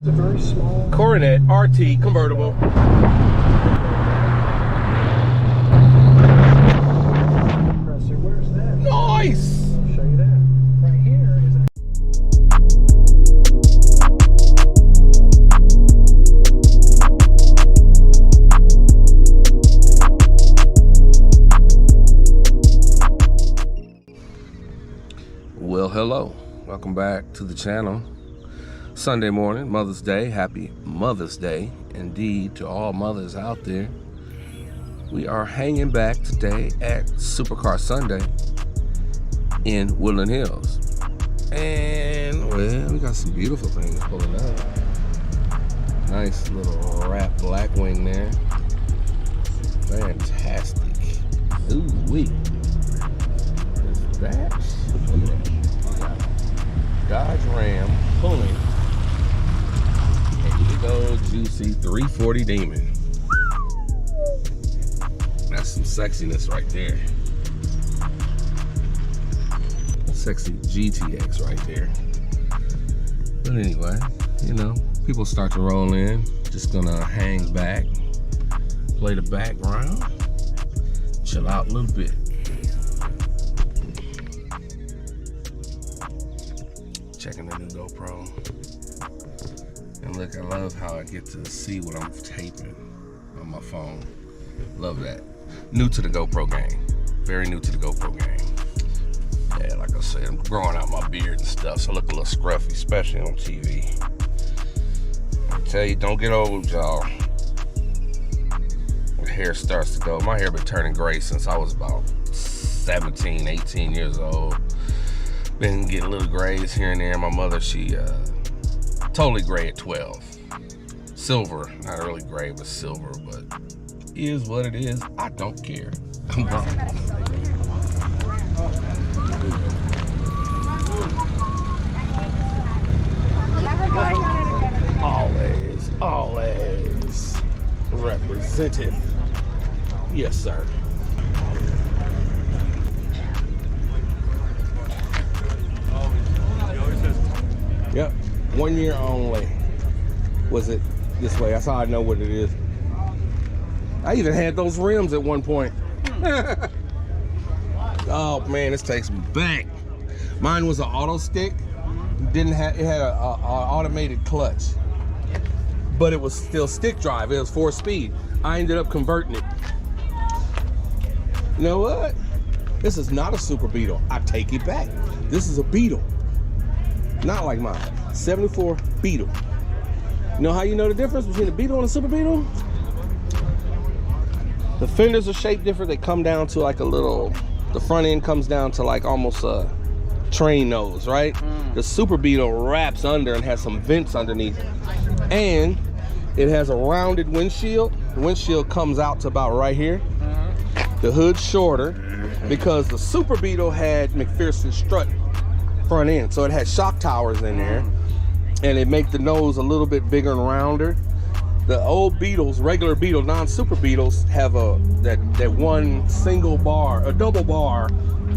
It's a very small Coronet RT convertible. compressor. Where's that? Nice. I'll show you that. Right here is Well, hello. Welcome back to the channel. Sunday morning, Mother's Day. Happy Mother's Day indeed to all mothers out there. We are hanging back today at Supercar Sunday in Woodland Hills. And, well, we got some beautiful things pulling up. Nice little wrap Blackwing there. Fantastic. Ooh, wee. Is that? Look at that. Dodge Ram pulling a big old juicy 340 Demon. That's some sexiness right there. Sexy GTX right there. But anyway, you know, people start to roll in. Just gonna hang back, play the background, chill out a little bit. Checking the new GoPro. And look, I love how I get to see what I'm taping on my phone. Love that. New to the GoPro game. Very new to the GoPro game. Yeah, like I said, I'm growing out my beard and stuff, so I look a little scruffy, especially on TV. I tell you, don't get old, y'all. The hair starts to go. My hair been turning gray since I was about 17, 18 years old. Been getting little grays here and there. My mother, she totally gray at 12. Silver, not really gray, but silver, but is what it is. I don't care. I'm gone. Always represented. Yes, sir. Yep, 1 year only. Was it this way? That's how I know what it is. I even had those rims at one point. Oh man, this takes me back. Mine was an auto stick. Didn't have it had a automated clutch, but it was still stick drive. It was 4-speed. I ended up converting it. You know what? This is not a Super Beetle. I take it back. This is a Beetle. Not like mine. 74 Beetle. You know how you know the difference between a Beetle and a Super Beetle? The fenders are shaped different. They come down to like a little, the front end comes down to like almost a train nose, right? The Super Beetle wraps under and has some vents underneath. And it has a rounded windshield. The windshield comes out to about right here. The hood's shorter because the Super Beetle had McPherson strut front end, so it had shock towers in there, and it make the nose a little bit bigger and rounder. The old Beetles, regular Beetle, non-Super Beetles, have that one single bar, a double bar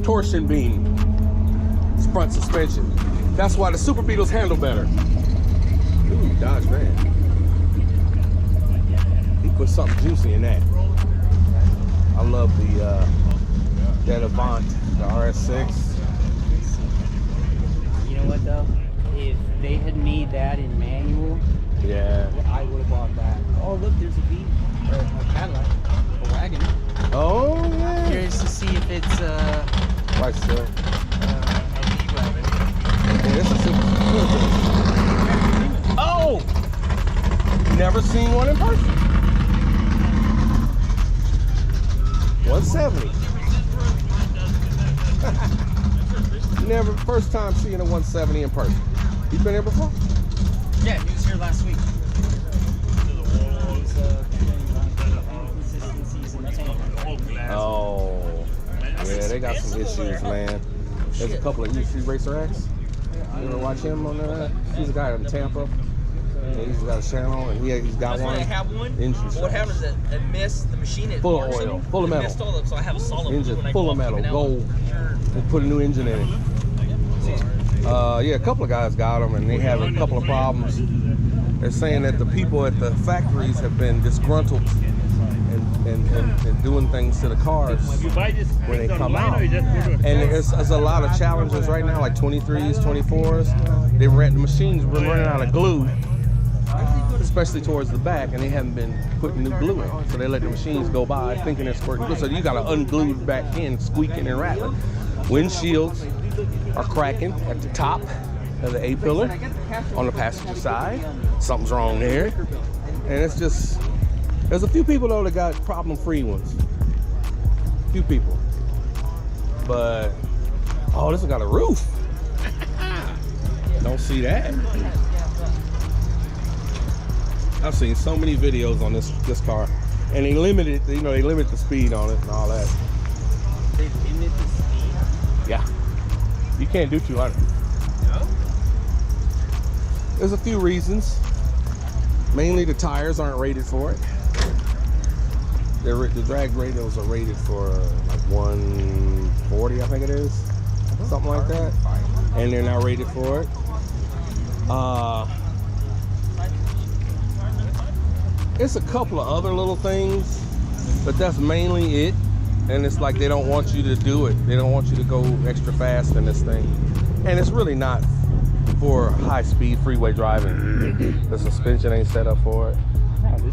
torsion beam front suspension. That's why the Super Beetles handle better. Ooh, Dodge Ram. He put something juicy in that. I love the that Avant, the RS6. You know what though? If they had made that in manual, yeah, I would have bought that. Oh look, there's a V or a Cadillac, a wagon. Oh yeah. Curious to see if it's Right, sir. a V-wagon. Yeah, this is super. Oh! Never seen one in person. 170. Never, first time seeing a 170 in person. You been here before? Yeah, he was here last week. Oh, yeah, they got some issues, man. There's a couple of EC Racer X. You ever watch him on there? He's a guy in Tampa. Yeah, he's got a channel, and he's got one. I have one. Engine What happens is it missed the machine. It full of oil, full of metal. Missed all of, so I have a solid Engine when I full of go off, metal, keep it out. gold. They put a new engine in it. Yeah, a couple of guys got them, and they have a couple of problems. They're saying that the people at the factories have been disgruntled and doing things to the cars when they come out. And there's a lot of challenges right now, like 23s, 24s. The machines been running out of glue, especially towards the back, and they haven't been putting new glue in. So they let the machines go by thinking they're squirting glue. So you got to unglue the back end, squeaking and rattling. Windshields are cracking at the top of the A-pillar on the passenger side. Something's wrong there. And it's just, there's a few people though that got problem-free ones. Few people. But, oh, this one got a roof. Don't see that. I've seen so many videos on this car, and they limit it, you know, they limit the speed on it and all that. They limit the speed? Yeah. You can't do 200. No? There's a few reasons. Mainly the tires aren't rated for it. The drag radials are rated for like 140, I think it is. Something like that. And they're not rated for it. It's a couple of other little things, but that's mainly it. And it's like they don't want you to do it. They don't want you to go extra fast in this thing. And it's really not for high-speed freeway driving. The suspension ain't set up for it.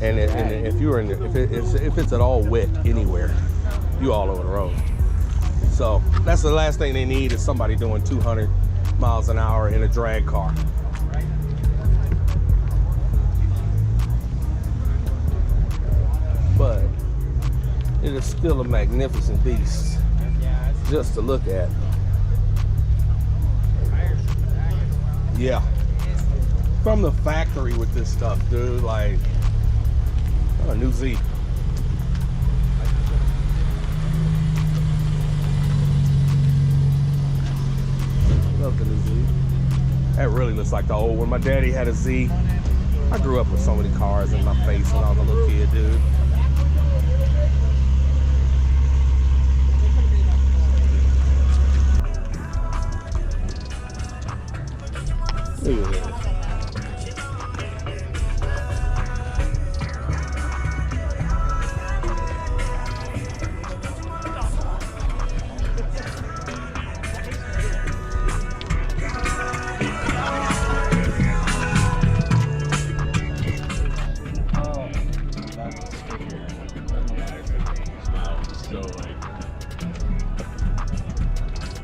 And if it's at all wet anywhere, you all over the road. So that's the last thing they need is somebody doing 200 miles an hour in a drag car. But it is still a magnificent beast just to look at. Yeah. From the factory with this stuff, dude, like a new Z. Love the new Z. That really looks like the old one. My daddy had a Z. I grew up with so many cars in my face when I was a little kid, dude. Look at this.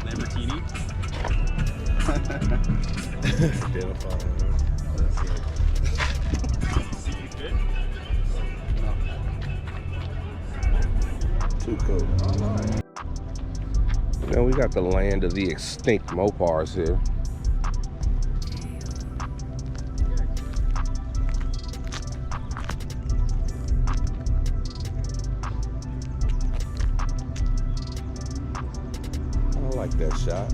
Lamborghini. Too cool. Now we got the land of the extinct Mopars here. I like that shot.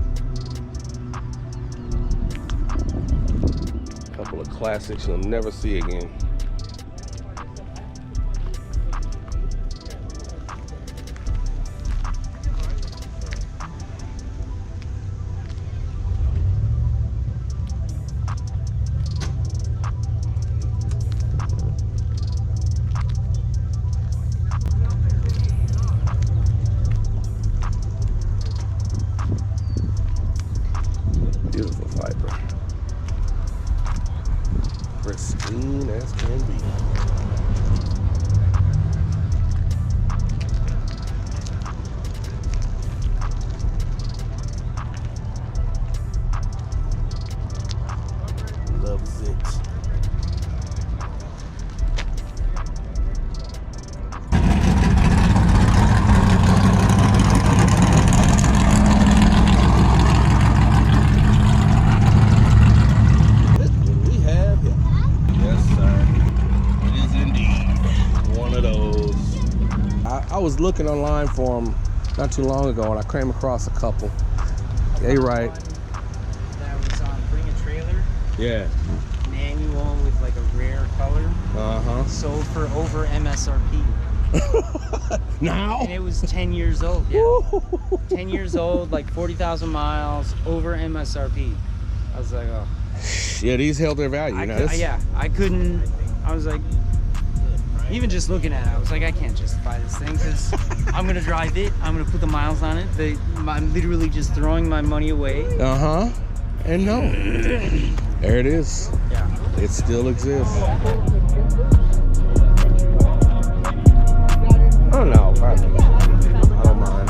Couple of classics you'll never see again. Beautiful fiber. Pristine as can be. Loves it. I was looking online for them not too long ago, and I came across a couple. They right. That was on Bring a Trailer. Yeah. Manual with like a rare color. Uh-huh. Sold for over MSRP. Now? And it was 10 years old. Yeah. 10 years old, like 40,000 miles, over MSRP. I was like, oh. Yeah, these held their value. I couldn't. I was like, even just looking at it, I was like, I can't justify this thing because I'm gonna drive it. I'm gonna put the miles on it. I'm literally just throwing my money away. And no, there it is. Yeah. It still exists. I don't know. I don't mind.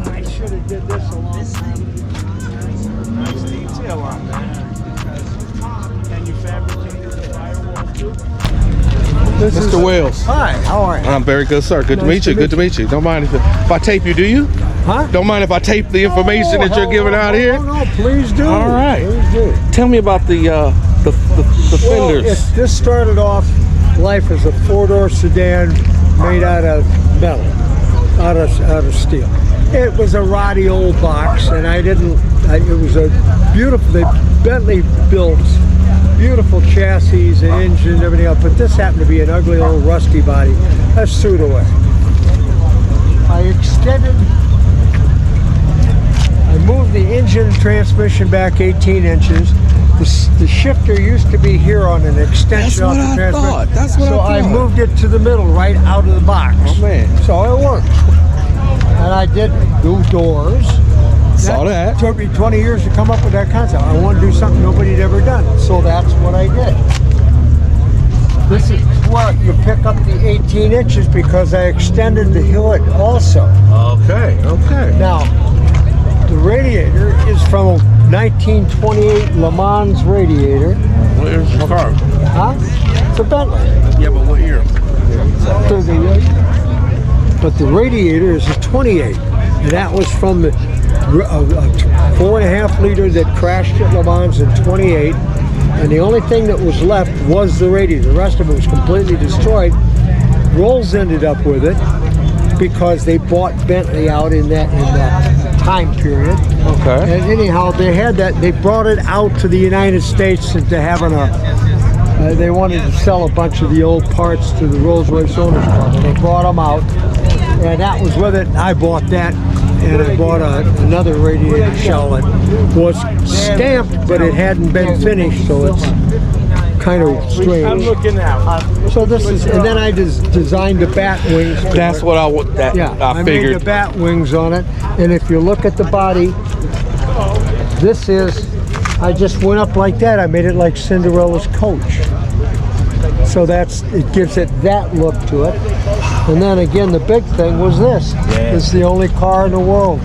I should have did this a long time ago. Nice detail on that. Can you fabricate the firewall too? Mr. Wells. Hi, how are you? I'm very good, sir. Good to meet you. Good to meet you. Don't mind if I tape you, do you? Huh? Don't mind if I tape the information that you're giving out here? No, please do. All right. Please do. Tell me about the Well, fenders. this started off life as a four-door sedan made out of metal, out of steel. It was a radial box, and it was a beautiful, Bentley built beautiful chassis and engine and everything else, but this happened to be an ugly old rusty body. That's threw it away. I moved the engine and transmission back 18 inches. The shifter used to be here on an extension of the transmission. That's what I thought. So I moved it to the middle, right out of the box. Oh, man. So it worked. And I did do doors. Saw that. Took me 20 years to come up with that concept. I wanted to do something nobody had ever done. So that's what I did. This is where you pick up the 18 inches because I extended the hood also. Okay. Now, the radiator is from a 1928 Le Mans radiator. Where's your car? Huh? It's a Bentley. Yeah, but what year? But the radiator is a 28. And that was from the 4.5 liter that crashed at Le Mans in 28. And the only thing that was left was the radiator. The rest of it was completely destroyed. Rolls ended up with it because they bought Bentley out in that time period. Okay. And anyhow, they had that. They brought it out to the United States and to having they wanted to sell a bunch of the old parts to the Rolls-Royce Owners Club. And they brought them out, and that was with it. I bought that, and I bought another radiator shell that was stamped, but it hadn't been finished, so it's kind of strange. I'm looking out. So this is, and then I designed the bat wings. That's what I figured. I made the bat wings on it, and if you look at the body, this is, I just went up like that. I made it like Cinderella's coach. So it gives it that look to it. And then again, the big thing was this. Yeah. It's the only car in the world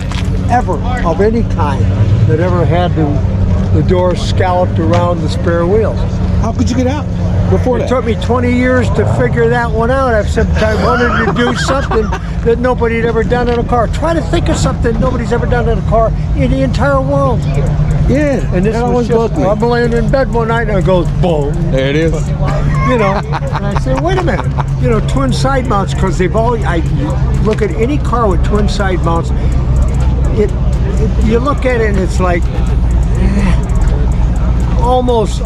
ever of any kind that ever had the doors scalloped around the spare wheels. How could you get out before that? It took me 20 years to figure that one out. I've sometimes wanted to do something that nobody had ever done in a car. Try to think of something nobody's ever done in a car in the entire world. Yeah, And this was just, I'm laying in bed one night and it goes boom. there it is. You know, and I say, wait a minute. You know, twin side mounts, because they've all, I look at any car with twin side mounts, you look at it and it's like, almost,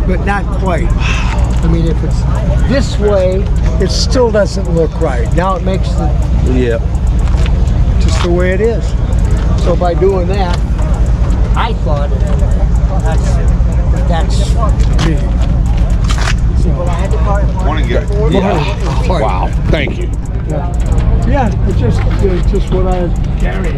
but not quite. I mean, if it's this way, it still doesn't look right. Now it makes just the way it is. So by doing that, I thought that's me. Want to get it? Yeah. Wow. Thank you. Yeah, it's just what I carry.